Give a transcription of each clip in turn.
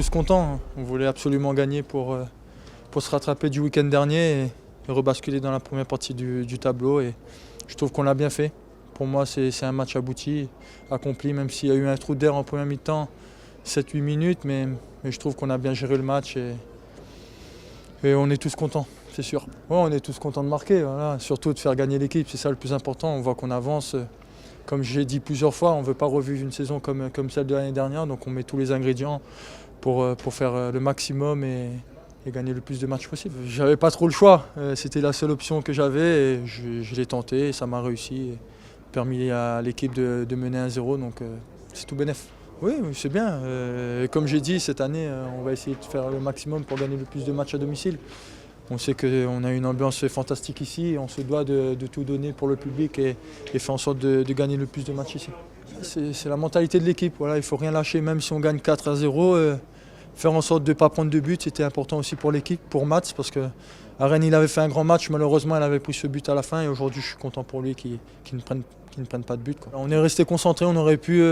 tous contents. On voulait absolument gagner pour se rattraper du week-end dernier et rebasculer dans la première partie du tableau. Et je trouve qu'on l'a bien fait. Pour moi, c'est un match abouti, accompli, même s'il y a eu un trou d'air en première mi-temps, 7-8 minutes. Mais je trouve qu'on a bien géré le match et on est tous contents, c'est sûr. Ouais, on est tous contents de marquer, voilà. Surtout de faire gagner l'équipe, c'est ça le plus important. On voit qu'on avance. Comme j'ai dit plusieurs fois, on ne veut pas revivre une saison comme celle de l'année dernière, donc on met tous les ingrédients pour faire le maximum et gagner le plus de matchs possible. J'avais pas trop le choix, c'était la seule option que j'avais et je l'ai tenté et ça m'a réussi, et permis à l'équipe de mener 1-0, donc c'est tout bénef. Oui, c'est bien. Comme j'ai dit, cette année, on va essayer de faire le maximum pour gagner le plus de matchs à domicile. On sait qu'on a une ambiance fantastique ici, on se doit de tout donner pour le public et faire en sorte de gagner le plus de matchs ici. C'est la mentalité de l'équipe, voilà, il ne faut rien lâcher, même si on gagne 4-0. Faire en sorte de ne pas prendre de but, c'était important aussi pour l'équipe, pour Mats, parce qu'à Rennes, il avait fait un grand match, malheureusement, il avait pris ce but à la fin et aujourd'hui, je suis content pour lui qu'il ne prenne pas de but, quoi. On est resté concentré, on aurait pu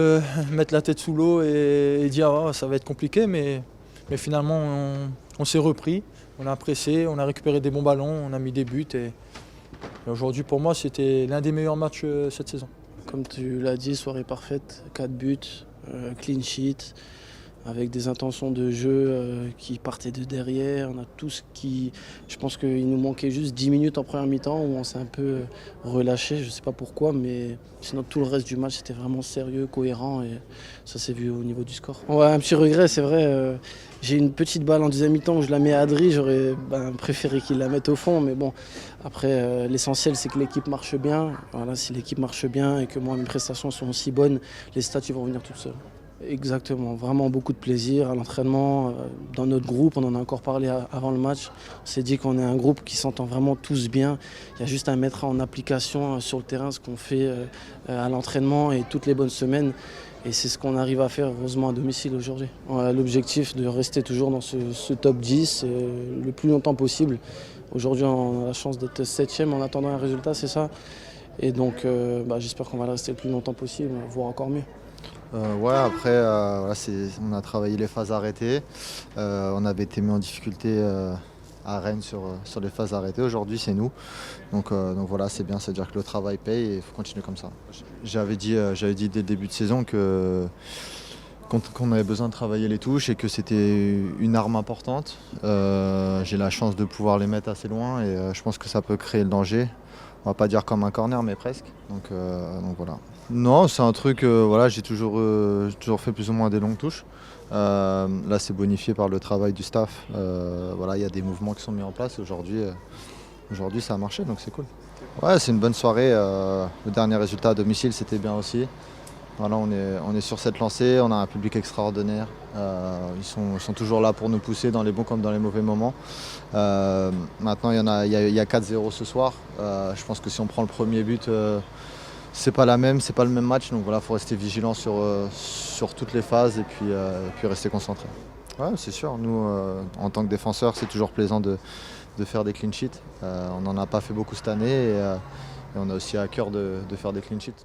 mettre la tête sous l'eau et dire oh, ça va être compliqué, mais finalement, on s'est repris. On a pressé, on a récupéré des bons ballons, on a mis des buts et aujourd'hui pour moi c'était l'un des meilleurs matchs cette saison. Comme tu l'as dit, soirée parfaite, 4 buts, clean sheet, avec des intentions de jeu qui partaient de derrière. On a tout ce qui. Je pense qu'il nous manquait juste 10 minutes en première mi-temps où on s'est un peu relâché, je ne sais pas pourquoi, mais sinon tout le reste du match c'était vraiment sérieux, cohérent et ça s'est vu au niveau du score. Ouais, un petit regret, c'est vrai. J'ai une petite balle en deuxième mi-temps où je la mets à Adri, j'aurais préféré qu'il la mette au fond, mais bon, après l'essentiel c'est que l'équipe marche bien. Voilà, si l'équipe marche bien et que moi mes prestations sont aussi bonnes, les stats ils vont venir toutes seules. Exactement, vraiment beaucoup de plaisir à l'entraînement. Dans notre groupe, on en a encore parlé avant le match. On s'est dit qu'on est un groupe qui s'entend vraiment tous bien. Il y a juste à mettre en application sur le terrain ce qu'on fait à l'entraînement et toutes les bonnes semaines. Et c'est ce qu'on arrive à faire heureusement à domicile aujourd'hui. On a l'objectif de rester toujours dans ce top 10 le plus longtemps possible. Aujourd'hui, on a la chance d'être 7e en attendant un résultat, c'est ça. Et donc, j'espère qu'on va le rester le plus longtemps possible, voire encore mieux. Ouais, après, voilà, on a travaillé les phases arrêtées. On avait été mis en difficulté à Rennes sur les phases arrêtées. Aujourd'hui, c'est nous. Donc voilà, c'est bien, c'est-à-dire que le travail paye et il faut continuer comme ça. J'avais dit dès le début de saison qu'on avait besoin de travailler les touches et que c'était une arme importante. J'ai la chance de pouvoir les mettre assez loin et je pense que ça peut créer le danger. On va pas dire comme un corner, mais presque. Donc voilà. Non, c'est un truc, voilà, j'ai toujours fait plus ou moins des longues touches. Là, c'est bonifié par le travail du staff. Voilà, il y a des mouvements qui sont mis en place. Aujourd'hui, ça a marché, donc c'est cool. Ouais, c'est une bonne soirée. Le dernier résultat à domicile, c'était bien aussi. Voilà, on est sur cette lancée, on a un public extraordinaire. Ils sont toujours là pour nous pousser dans les bons comme dans les mauvais moments. Maintenant, il y a 4-0 ce soir. Je pense que si on prend le premier but, c'est pas le même match. Donc voilà, il faut rester vigilant sur toutes les phases et puis rester concentré. Ouais, c'est sûr. Nous, en tant que défenseurs, c'est toujours plaisant de faire des clean sheets. On n'en a pas fait beaucoup cette année et on a aussi à cœur de faire des clean sheets.